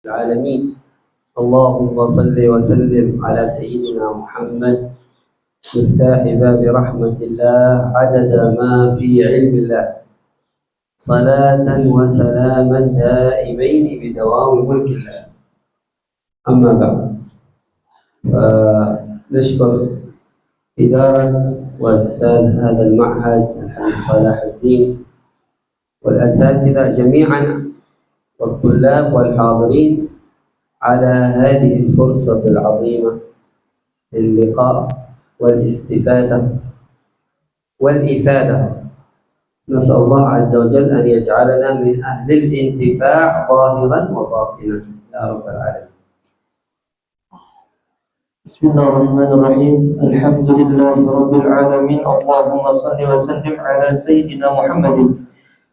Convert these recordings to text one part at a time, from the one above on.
العالمين. اللهم صل وسلم على سيدنا محمد مفتاح باب رحمة الله عدد ما في علم الله، صلاة وسلاما دائمين بدوام ملك الله. أما بعد، فنشكر إدارة وأستاذ هذا المعهد الحبيب صلاح الدين والأساتذة جميعا والطلاب والحاضرين على هذه الفرصة العظيمة للقاء والاستفادة والإفادة. نسأل الله عز وجل أن يجعلنا من أهل الانتفاع ظاهرا وباطنا يا رب العالمين. بسم الله الرحمن الرحيم. الحمد لله رب العالمين. اللهم صل وسلم على سيدنا محمد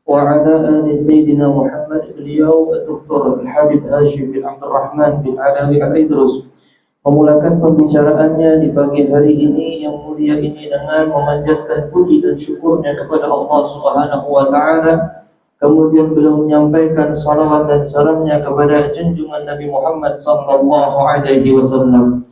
وعلى آل سيدنا محمد. Beliau Dr. Habib Hashim bin Abdul Rahman bin Alawi Al-Idrus memulakan pembicaraannya di pagi hari ini yang mulia ini dengan memanjatkan puji dan syukurnya kepada Allah Subhanahu wa taala. Kemudian beliau menyampaikan salawat dan salamnya kepada junjungan Nabi Muhammad sallallahu alaihi wasallam.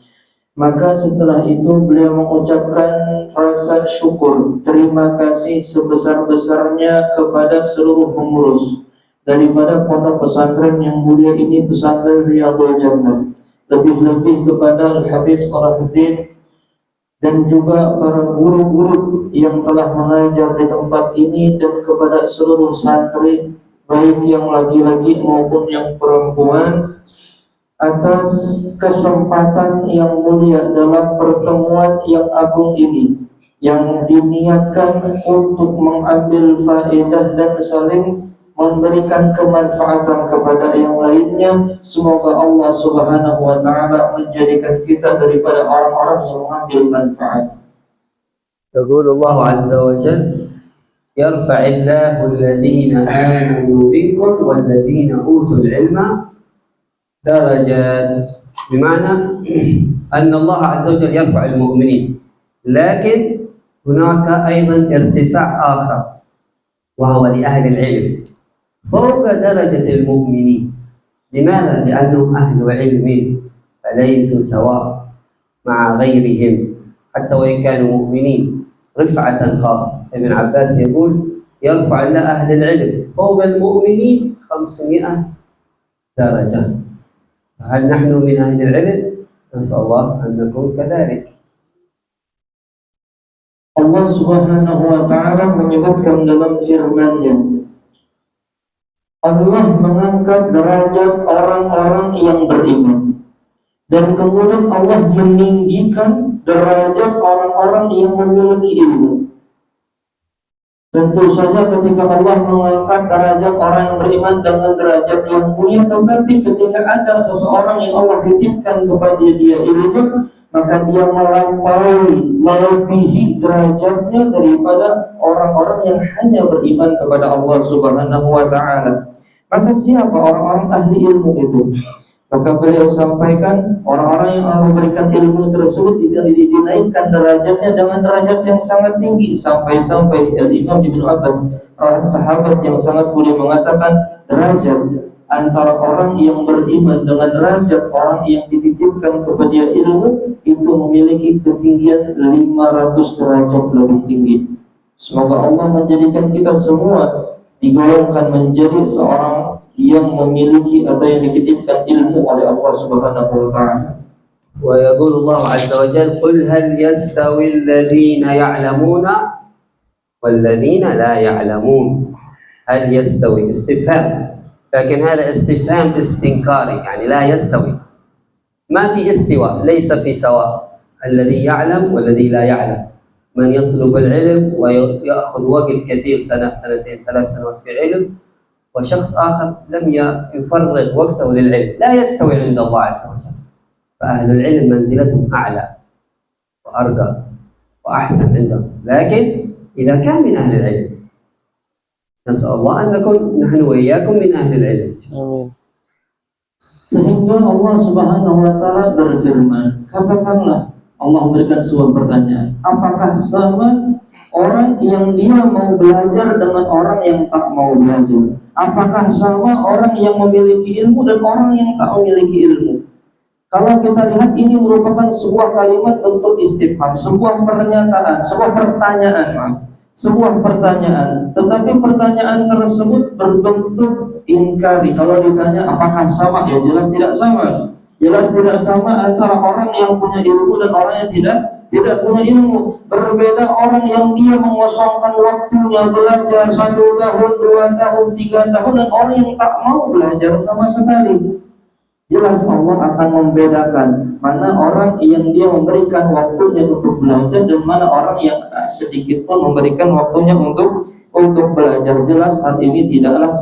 Maka setelah itu beliau mengucapkan rasa syukur, terima kasih sebesar-besarnya kepada seluruh pengurus daripada pondok pesantren yang mulia ini, pesantren Riyadhul Jannah. Lebih-lebih kepada Al-Habib Salahuddin dan juga para guru-guru yang telah mengajar di tempat ini, dan kepada seluruh santri baik yang laki-laki maupun yang perempuan, atas kesempatan yang mulia dalam pertemuan yang agung ini yang diniatkan untuk mengambil faedah dan saling memberikan kemanfaatan kepada yang lainnya. Semoga Allah Subhanahu wa taala menjadikan kita daripada orang-orang yang mengambil manfaat. يقول الله عز وجل يرفع الله الذين آمنوا منكم والذين أوتوا العلم درجات، بمعنى أن الله عز وجل يرفع المؤمنين، لكن هناك أيضا ارتفاع آخر وهو لأهل العلم فوق درجة المؤمنين. لماذا؟ لأنهم أهل علم فليسوا سواء مع غيرهم حتى وإن كانوا مؤمنين، رفعة خاصة. ابن عباس يقول يرفع الله أهل العلم فوق المؤمنين 500 درجة. هل نحن من أهل العلم؟ نسأل الله أن نكون كذلك. Allah Subhanahu wa taala menyebutkan dalam firman-Nya, Allah mengangkat derajat orang-orang yang beriman, dan kemudian Allah meninggikan derajat orang-orang yang memiliki ilmu. Tentu saja ketika Allah mengangkat derajat orang yang beriman dengan derajat yang mulia, tetapi ketika ada seseorang yang Allah titipkan kepada dia ilmu, maka dia melebihi derajatnya daripada orang-orang yang hanya beriman kepada Allah Subhanahu wa taala. Maka siapa orang-orang ahli ilmu itu? Maka beliau sampaikan, orang-orang yang Allah berikan ilmu tersebut tidak dinaikkan derajatnya dengan derajat yang sangat tinggi, sampai-sampai Imam Ibn Abbas, orang sahabat yang sangat mulia, mengatakan derajat antara orang yang beriman dengan derajat orang yang dititipkan kepada dia ilmu itu memiliki ketinggian 500 derajat lebih tinggi. Semoga Allah menjadikan kita semua digolongkan menjadi seorang yang memiliki atau yang dititipkan ilmu oleh Allah Subhanahu wa taala. ويقول الله عز وجل قل هل يستوي الذين يعلمون والذين لا يعلمون. هل يستوي استفهام، لكن هذا استفهام استنكاري، يعني لا يستوي، ما في استواء، ليس في سواء الذي يعلم والذي لا يعلم. من يطلب العلم ويأخذ وقت كثير، سنة سنتين 3 سنوات في علم، وشخص آخر لم يفرغ وقته للعلم، لا يستوي عند الله عز وجل. فأهل العلم منزلتهم أعلى وأرقى وأحسن عندهم، لكن إذا كان من أهل العلم، نسأل الله أن نكون نحن وإياكم من أهل العلم. Amin. Sehingga Allah Subhanahu wa taala berfirman, katakanlah, Allah memberikan sebuah pertanyaan, apakah sama orang yang dia mau belajar dengan orang yang tak mau belajar? Apakah sama orang yang memiliki ilmu dan orang yang tak memiliki ilmu? Kalau kita lihat ini merupakan sebuah kalimat untuk istifham, sebuah pernyataan, sebuah pertanyaan. Tetapi pertanyaan tersebut berbentuk inkari. Kalau ditanya apakah sama, ya jelas tidak sama. Jelas tidak sama antara orang yang punya ilmu dan orang yang tidak punya ilmu. Berbeda orang yang dia mengosongkan waktunya belajar 1 tahun, 2 tahun, 3 tahun, dan orang yang tak mau belajar sama sekali. Jelas Allah akan membedakan mana orang yang dia memberikan waktunya untuk belajar dan mana orang yang sedikit pun memberikan waktunya untuk belajar. Jelas hal ini tidaklah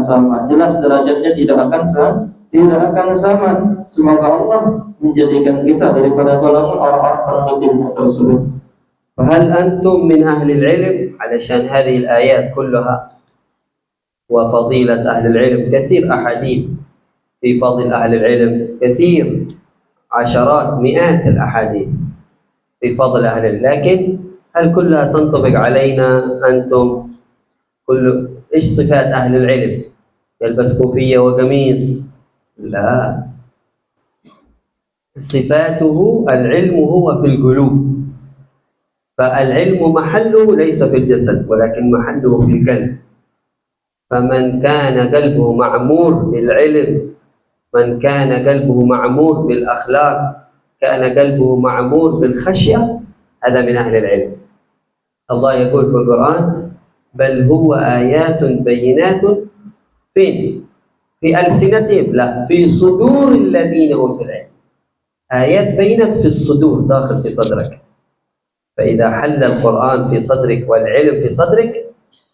sama. Jelas derajatnya tidak akan sama. Semoga Allah menjadikan kita daripada golongan orang-orang penuntut ilmu tersebut. فهل أنتم من أهل العلم؟ علشان هذه الآيات كلها وفضيلة أهل العلم كثير أحاديث في فضل أهل العلم، كثير عشرات مئات الأحاديث في فضل أهل العلم، لكن هل كلها تنطبق علينا أنتم؟ إيش صفات أهل العلم؟ يلبس كوفية وقميص؟ لا، صفاته العلم هو في القلوب، فالعلم محله ليس في الجسد ولكن محله في القلب. فمن كان قلبه معمور بالعلم، من كان قلبه معمور بالأخلاق، كان قلبه معمور بالخشية، هذا من أهل العلم. الله يقول في القرآن: بل هو آيات بينات فين؟ في ألسنتهم، لا، في صدور الذين أوتوا العلم. آيات بينت في الصدور، داخل في صدرك. فإذا حل القرآن في صدرك والعلم في صدرك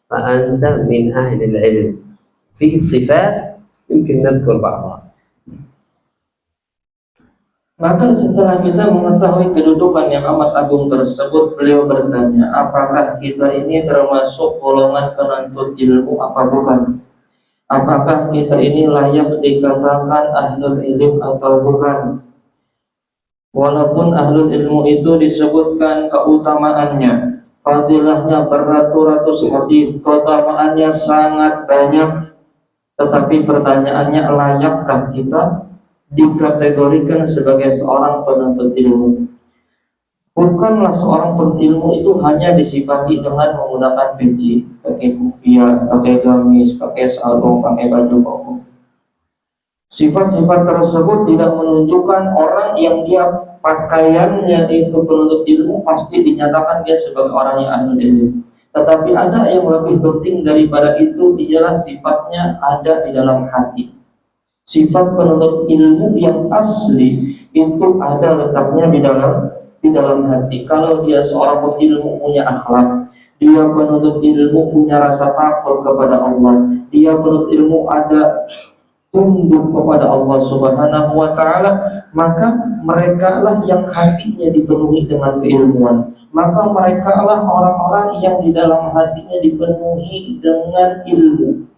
فأنت من أهل العلم. في صفات يمكن نذكر بعضها. Maka setelah kita mengetahui kedudukan yang amat agung tersebut, beliau bertanya, apakah kita ini termasuk golongan penuntut ilmu apa bukan? Apakah kita ini layak dikatakan ahlul ilm atau bukan? Walaupun ahlul ilmu itu disebutkan keutamaannya, fadilahnya beratus-ratus hadis, keutamaannya sangat banyak, tetapi pertanyaannya, layakkah kita dikategorikan sebagai seorang penuntut ilmu? Bukanlah seorang penuntut ilmu itu hanya disifati dengan menggunakan peci, pakai kufiah, pakai gamis, pakai sarung, pakai baju koko. Sifat-sifat tersebut tidak menunjukkan orang yang dia pakaiannya itu penuntut ilmu pasti dinyatakan dia sebagai orang yang ahli ilmu. Tetapi ada yang lebih penting daripada itu, ialah sifatnya ada di dalam hati. Sifat penuntut ilmu yang asli itu ada letaknya di dalam hati. Kalau dia seorang penuntut ilmu punya akhlak, dia penuntut ilmu punya rasa takut kepada Allah, dia penuntut ilmu ada tunduk kepada Allah Subhanahu wa Ta'ala, maka mereka lah yang hatinya dipenuhi dengan keilmuan. Maka mereka lah orang-orang yang di dalam hatinya dipenuhi dengan ilmu.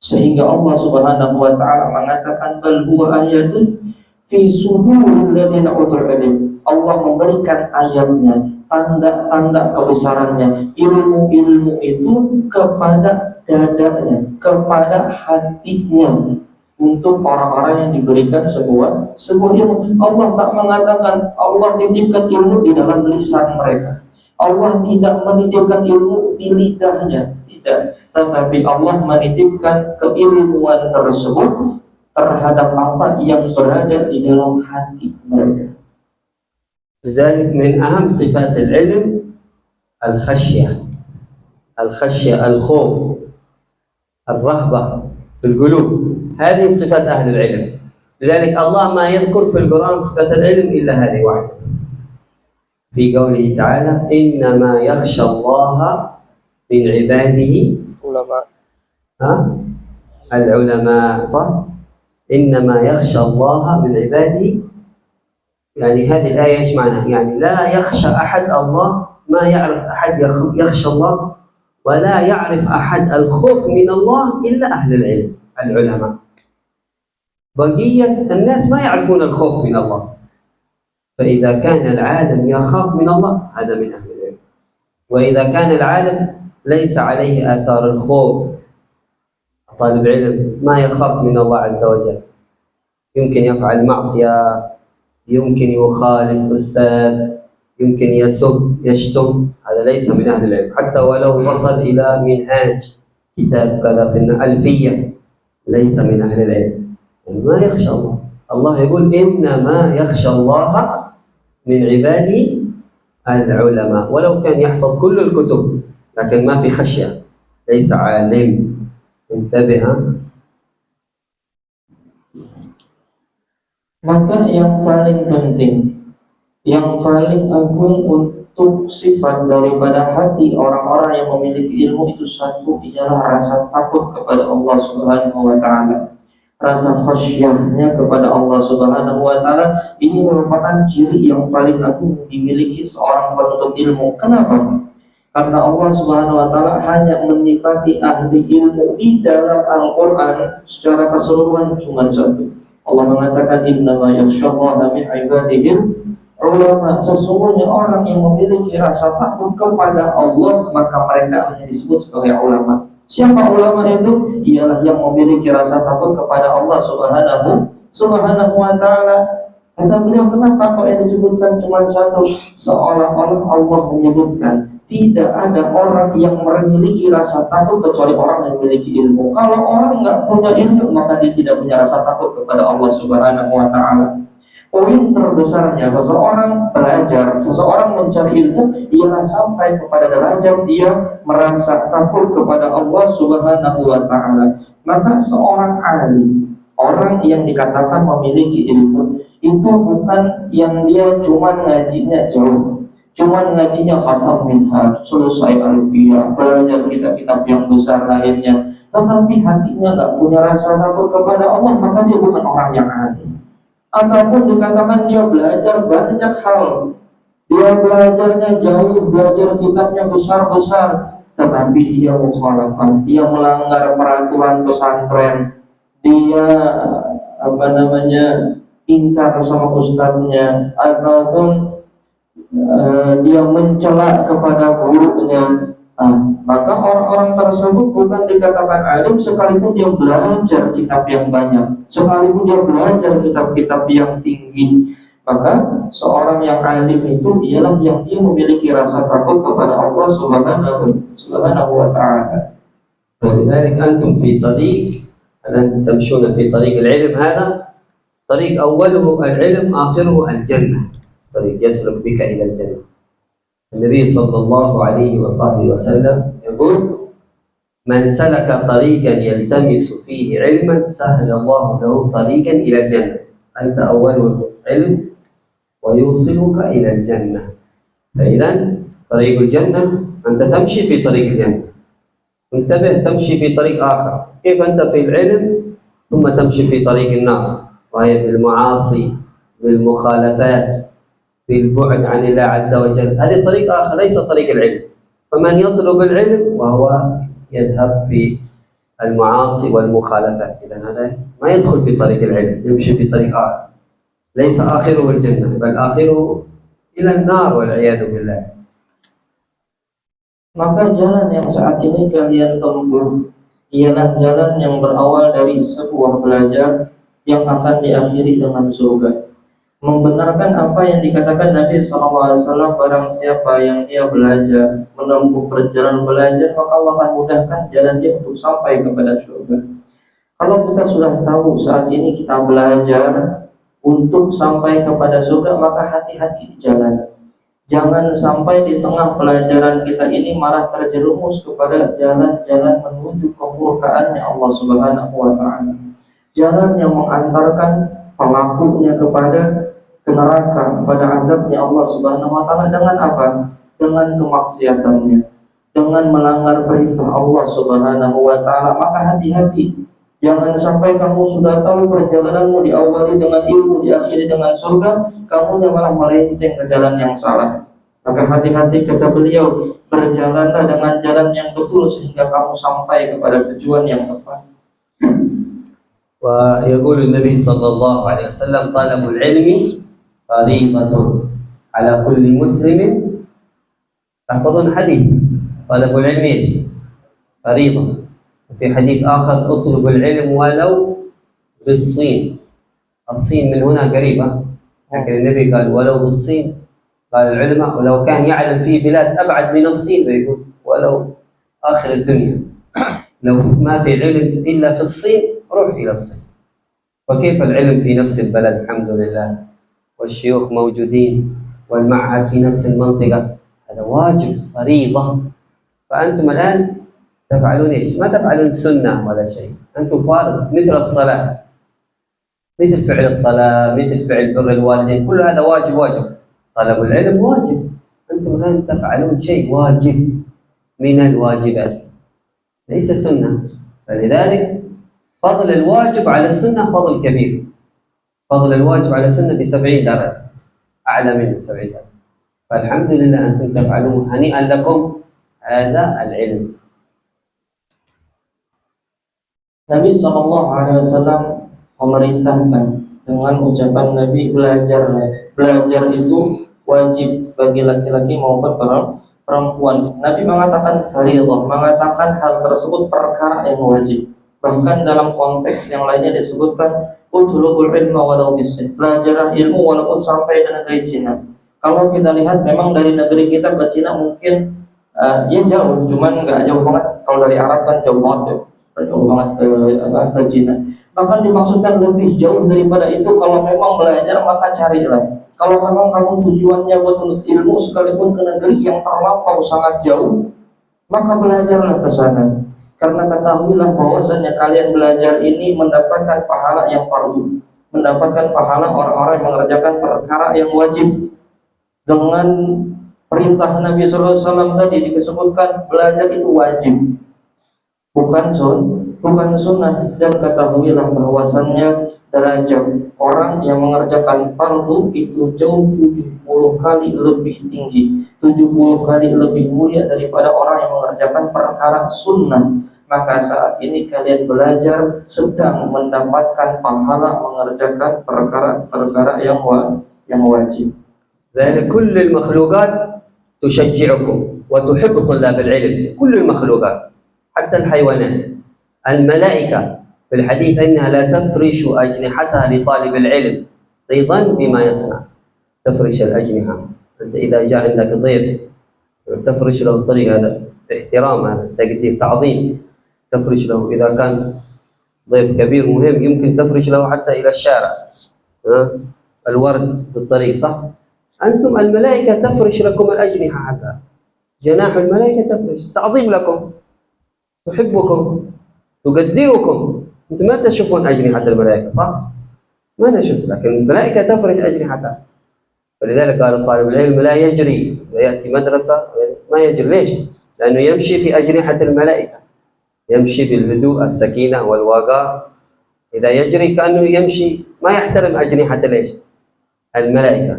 Sehingga Allah Subhanahu wa Ta'ala mengatakan, bal huwa ayatun fi suduril ladzina utul ilm. Allah memberikan ayatnya, tanda-tanda kebesarannya, ilmu-ilmu itu kepada dadanya, kepada hatinya, untuk orang-orang yang diberikan sebuah ilmu. Allah tak mengatakan Allah titipkan ilmu di dalam lisan mereka. Allah tidak menitipkan ilmu di lidahnya, tidak. Tetapi Allah menitipkan keilmuan tersebut terhadap apa yang berada di dalam hati mereka. لذلك من أهم صفات العلم الخشية، الخوف، الرهبة في القلوب. هذه صفات أهل العلم. لذلك الله ما يذكر في القرآن صفة العلم إلا هذه واحدة بس، في قوله تعالى: إنما يخشى الله من عباده العلماء. صح؟ إنما يخشى الله من عباده. يعني هذه الآية إيش معناها؟ يعني لا يخشى أحد الله، ما يعرف أحد يخشى الله، ولا يعرف أحد الخوف من الله إلا أهل العلم العلماء. بقية الناس ما يعرفون الخوف من الله. فإذا كان العالم يخاف من الله هذا من أهل العلم، وإذا كان العالم ليس عليه آثار الخوف طالب علم ما يخاف من الله عز وجل، يمكن يفعل معصية، يمكن يخالف أستاذ، يمكن يسب يشتم، هذا ليس من أهل العلم حتى ولو وصل إلى منهاج كتاب كذا في الألفية، ليس من أهل العلم. ما يخشى الله. الله يقول إنما يخشى الله من عباده العلماء، ولو كان يحفظ كل الكتب لكن ما في خشية، ليس عالم. انتبه. Maka yang paling penting, yang paling agung untuk sifat daripada hati orang-orang yang memiliki ilmu itu satu ialah rasa takut kepada Allah Subhanahu wa taala. Rasa khasyahnya kepada Allah Subhanahu wa taala ini merupakan ciri yang paling agung dimiliki seorang penuntut ilmu. Kenapa? Karena Allah Subhanahu wa taala hanya menyifati ahli ilmu di dalam Al-Qur'an secara keseluruhan cuma satu. Allah mengatakan innama yakhsyallaha min ibadihil ulama. Sesungguhnya orang yang memiliki rasa takut kepada Allah maka mereka hanya disebut sebagai ulama. Siapa ulama itu? Ialah yang memiliki rasa takut kepada Allah Subhanahu wa taala. Kata beliau, kenapa kok yang disebutkan cuma satu? Seolah-olah Allah menyebutkan tidak ada orang yang memiliki rasa takut kecuali orang yang memiliki ilmu. Kalau orang nggak punya ilmu maka dia tidak punya rasa takut kepada Allah Subhanahu wa taala. Poin terbesarnya seseorang belajar, seseorang mencari ilmu ialah sampai kepada derajat dia merasa takut kepada Allah Subhanahu wa taala. Maka seorang alim, orang yang dikatakan memiliki ilmu itu bukan yang dia cuma ngajinya jauh, cuma ngajinya khatam minhaj, selesai alfiyah, belajar kitab-kitab yang besar lainnya, tetapi hatinya nggak punya rasa takut kepada Allah, maka dia bukan orang yang alim. Ataupun dikatakan dia belajar banyak hal, dia belajarnya jauh, belajar kitabnya besar-besar, tetapi dia mukhalafat, dia melanggar peraturan pesantren, dia ingkar sama ustadznya, ataupun dia mencela kepada gurunya, maka orang-orang tersebut bukan dikatakan alim sekalipun dia belajar kitab yang banyak, sekalipun dia belajar kitab-kitab yang tinggi. Maka seorang yang alim itu ialah yang dia memiliki rasa takut kepada Allah Subhanahu wa ta'ala. ولذلك أنتم في طريق، أنتم تمشون في طريق العلم، هذا طريق أوله العلم آخره الجنة، طريق يسلك بك إلى الجنة. النبي صلى الله عليه وصحبه وسلم يقول من سلك طريقا يلتمس فيه علما سهل الله له طريقا إلى الجنة. أنت أول العلم ويوصلك إلى الجنة. فإذا طريق الجنة أنت تمشي في طريق الجنة، انتبه تمشي في طريق آخر. كيف أنت في العلم ثم تمشي في طريق النار، وهي بالمعاصي بالمخالفات بالبعد عن الله عز وجل. هذه طريق آخر ليس طريق العلم. فمن يطلب العلم وهو يذهب في المعاصي والمخالفات، إذا هذا ما يدخل في طريق العلم، يمشي في طريق آخر ليس آخره الجنة بل آخره إلى النار والعياذ بالله. Maka jalan yang saat ini kalian tempuh ialah jalan yang berawal dari sebuah belajar yang akan diakhiri dengan surga. Membenarkan apa yang dikatakan Nabi SAW, barang siapa yang dia belajar, menempuh perjalanan belajar, maka Allah akan mudahkan jalan dia untuk sampai kepada surga. Kalau kita sudah tahu saat ini kita belajar untuk sampai kepada surga, maka hati-hati di jalan. Jangan sampai di tengah pelajaran kita ini malah terjerumus kepada jalan-jalan menuju kemurkaannya Allah Subhanahu wa ta'ala. Jalan yang mengantarkan pelakunya kepada neraka, kepada azabnya Allah Subhanahu wa ta'ala. Dengan apa? Dengan kemaksiatannya, dengan melanggar perintah Allah Subhanahu wa ta'ala. Maka hati-hati, jangan sampai kamu sudah tahu perjalananmu diawali dengan ilmu, diakhiri dengan surga, kamu yang malah melenceng ke jalan yang salah. Maka hati-hati, kata beliau, berjalanlah dengan jalan yang betul sehingga kamu sampai kepada tujuan yang tepat. ويقول النبي صلى الله عليه وسلم طلب العلم فريضة على كل مسلم. تحفظون حديث طلب العلم ايش؟ فريضة في حديث آخر اطلب العلم ولو بالصين. الصين من هنا قريبة، لكن النبي قال ولو بالصين. قال العلماء ولو كان يعلم في بلاد أبعد من الصين بيقول ولو آخر الدنيا، لو ما في علم إلا في الصين روح إلى الصين. وكيف العلم في نفس البلد الحمد لله، والشيوخ موجودين، والمعهد في نفس المنطقة، هذا واجب فريضة. فأنتم الآن تفعلون إيش؟ ما تفعلون سنة ولا شيء، أنتم فارض مثل الصلاة، مثل فعل الصلاة، مثل فعل بر الوالدين، كل هذا واجب. طلب العلم واجب، أنتم الآن تفعلون شيء واجب من الواجبات ليس سنة. فلذلك فضل الواجب على السنة فضل كبير، فضل الواجب على السنة ب70 درجة، أعلى منه 70 درجة. فالحمد لله أنتم تفعلون، هنيئا لكم هذا العلم. Nabi SAW memerintahkan dengan ucapan Nabi, belajar itu wajib bagi laki-laki maupun perempuan. Nabi mengatakan fardhah, mengatakan hal tersebut perkara yang wajib. Bahkan dalam konteks yang lainnya disebutkan utlubul ilma walau bisin, belajarlah ilmu walaupun sampai ke negeri Cina. Kalau kita lihat memang dari negeri kita ke Cina mungkin ya jauh, cuman nggak jauh banget. Kalau dari Arab kan jauh banget ya, jauh banget ke Cina. Bahkan dimaksudkan lebih jauh daripada itu. Kalau memang belajar maka carilah. Kalau memang kamu tujuannya buat menuntut ilmu sekalipun ke negeri yang terlampau sangat jauh, maka belajarlah ke sana. Karena ketahuilah bahwasanya kalian belajar ini mendapatkan pahala yang fardu, mendapatkan pahala orang-orang yang mengerjakan perkara yang wajib. Dengan perintah Nabi SAW tadi disebutkan belajar itu wajib, bukan sunnah. Dan ketahuilah bahwasannya derajat orang yang mengerjakan fardu itu jauh 70 kali lebih tinggi, 70 kali lebih mulia daripada orang yang mengerjakan perkara sunnah. Maka saat ini kalian belajar sedang mendapatkan pahala mengerjakan perkara-perkara yang wajib. ذلك كل المخلوقات تشجعكم وتحب طلاب العلم، كل المخلوقات حتى الحيوانات. الملائكة في الحديث أنها لا تفرش أجنحتها لطالب العلم رضا بما يصنع، تفرش الأجنحة. أنت إذا جاء عندك ضيف تفرش له الطريق، هذا احترام، هذا تقدير تعظيم، تفرش له. إذا كان ضيف كبير مهم يمكن تفرش له حتى إلى الشارع الورد في الطريق، صح؟ أنتم الملائكة تفرش لكم الأجنحة، حتى جناح الملائكة تفرش، تعظيم لكم، تحبكم، تقدركم. أنتم ما تشوفون أجنحة الملائكة، صح؟ ما نشوف، لكن الملائكة تفرش أجنحتها. فلذلك قال طالب العلم لا يجري، يأتي مدرسة ما يجري. ليش؟ لأنه يمشي في أجنحة الملائكة، يمشي بالهدوء السكينة والوقار. إذا يجري كأنه يمشي ما يحترم أجنحة الملائكة.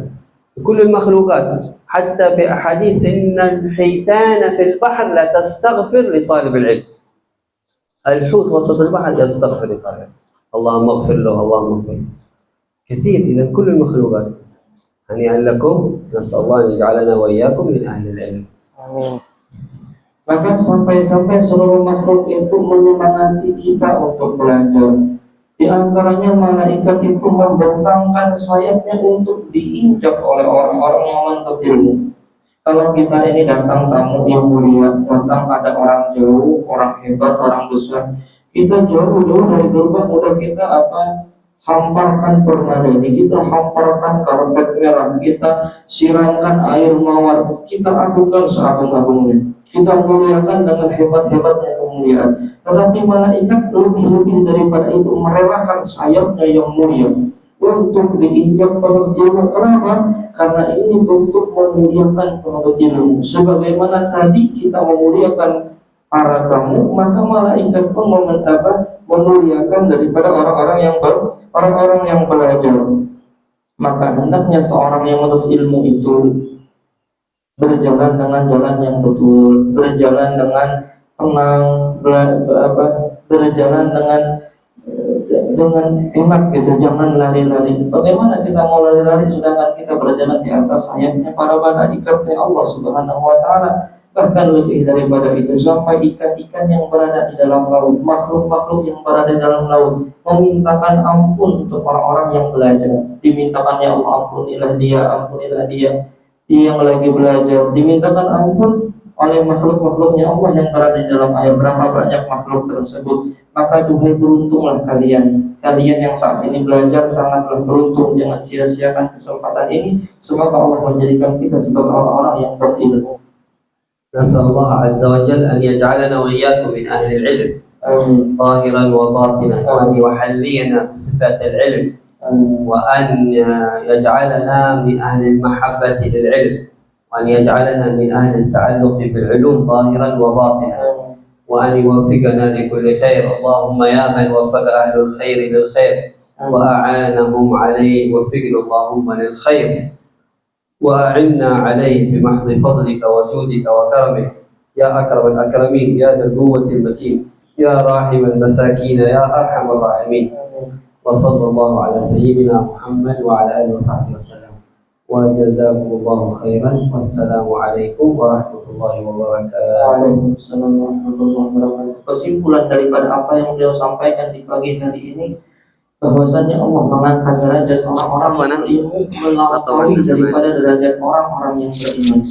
كل المخلوقات، حتى في أحاديث إن الحيتان في البحر لا تستغفر لطالب العلم. الحوت وسط البحر يستغفر لطالب العلم، اللهم اغفر له، اللهم اغفر له. كثير. إذا كل المخلوقات هنيئا لكم، نسأل الله أن يجعلنا وإياكم من أهل العلم. Amin. Maka sampai-sampai seluruh makhluk itu menyemangati kita untuk belajar. Di antaranya malaikat itu membentangkan sayapnya untuk diinjak oleh orang-orang yang menuntut ilmu. Kalau kita ini datang tamu yang mulia, datang ada orang jauh, orang hebat, orang besar, kita jauh-jauh dari gerbang udah kita hamparkan permadani, kita hamparkan karpet merah, kita siramkan air mawar, kita agungkan seagung-agungnya, kita muliakan dengan hebat-hebatnya kemuliaan. Tetapi malaikat lebih daripada itu, merelakan sayapnya yang mulia untuk diinjak penuntut ilmu. Kenapa? Karena ini bentuk memuliakan penuntut ilmu. Sebagaimana tadi kita memuliakan para tamu, maka malaikat pun memuliakan daripada orang-orang yang belajar. Maka hendaknya seorang yang menuntut ilmu itu berjalan dengan jalan yang betul, berjalan dengan tenang, berjalan dengan enak gitu, jangan lari-lari. Bagaimana kita mau lari-lari sedangkan kita berjalan di atas sayapnya para malaikat Allah Subhanahu wa taala? Bahkan lebih daripada itu, sampai ikan-ikan yang berada di dalam laut, makhluk-makhluk yang berada di dalam laut memintakan ampun untuk orang-orang yang belajar. Dimintakan, ya Allah ampunilah dia, ampunilah dia. Dia yang lagi belajar dimintakan ampun oleh makhluk-makhluknya Allah yang berada di dalam air. Berapa banyak makhluk tersebut. Maka duhai beruntunglah kalian. Kalian yang saat ini belajar sangatlah beruntung. Jangan sia-siakan kesempatan ini. Semoga Allah menjadikan kita sebagai orang-orang yang berilmu. نسأل الله عز وجل أن يجعلنا وإياكم من أهل العلم ظاهرا وباطنا، وأن يحلينا بصفات العلم، وأن يجعلنا من أهل المحبة للعلم، وأن يجعلنا من أهل التعلق بالعلوم ظاهرا وباطنا، وأن يوفقنا لكل خير. اللهم يا من وفق أهل الخير للخير وأعانهم عليه، وفقنا اللهم للخير وأعنا عليه بمحض فضلك وجودك وكرمك يا أكرم الأكرمين، يا ذا القوة المتين، يا راحم المساكين، يا أرحم الراحمين. وصلى الله على سيدنا محمد وعلى آله وصحبه وسلم، وجزاكم الله خيرا، والسلام عليكم ورحمة الله وبركاته. Waalaikumsalam warahmatullahi wabarakatuh. Kesimpulan daripada apa yang beliau sampaikan di pagi hari ini, bahwasanya Allah mengangkat derajat orang-orang yang berilmu melampaui daripada derajat orang-orang yang beriman.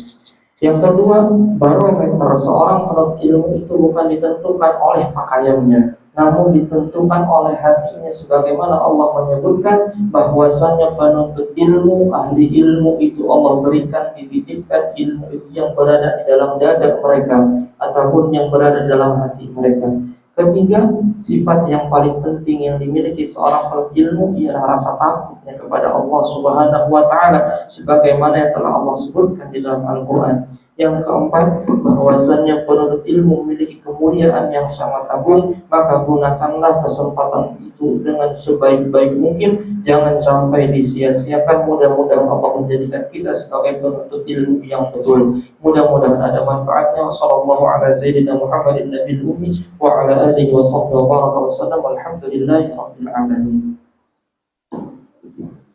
Yang kedua, barometer seorang penuntut ilmu itu bukan ditentukan oleh pakaiannya, namun ditentukan oleh hatinya, sebagaimana Allah menyebutkan bahwasanya penuntut ilmu, ahli ilmu itu Allah berikan, dititipkan ilmu itu yang berada di dalam dada mereka ataupun yang berada dalam hati mereka. Ketiga, sifat yang paling penting yang dimiliki seorang penuntut ilmu ialah rasa takutnya kepada Allah Subhanahu wa Ta'ala, sebagaimana yang telah Allah sebutkan di dalam Al-Quran. Yang keempat, bahwasannya penuntut ilmu memiliki kemuliaan yang sangat agung, maka gunakanlah kesempatan itu dengan sebaik-baik mungkin, jangan sampai disia-siakan. Mudah-mudahan Allah menjadikan kita sebagai penuntut ilmu yang betul. Mudah-mudahan ada manfaatnya. Wassallallahu ala sayyidina Muhammadin nabiyil ummi wa ala alihi wa sahbihi wa baraka wa sallam. Walhamdulillahi rabbil alamin.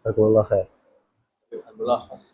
Jazakumullah khair. Alhamdulillah.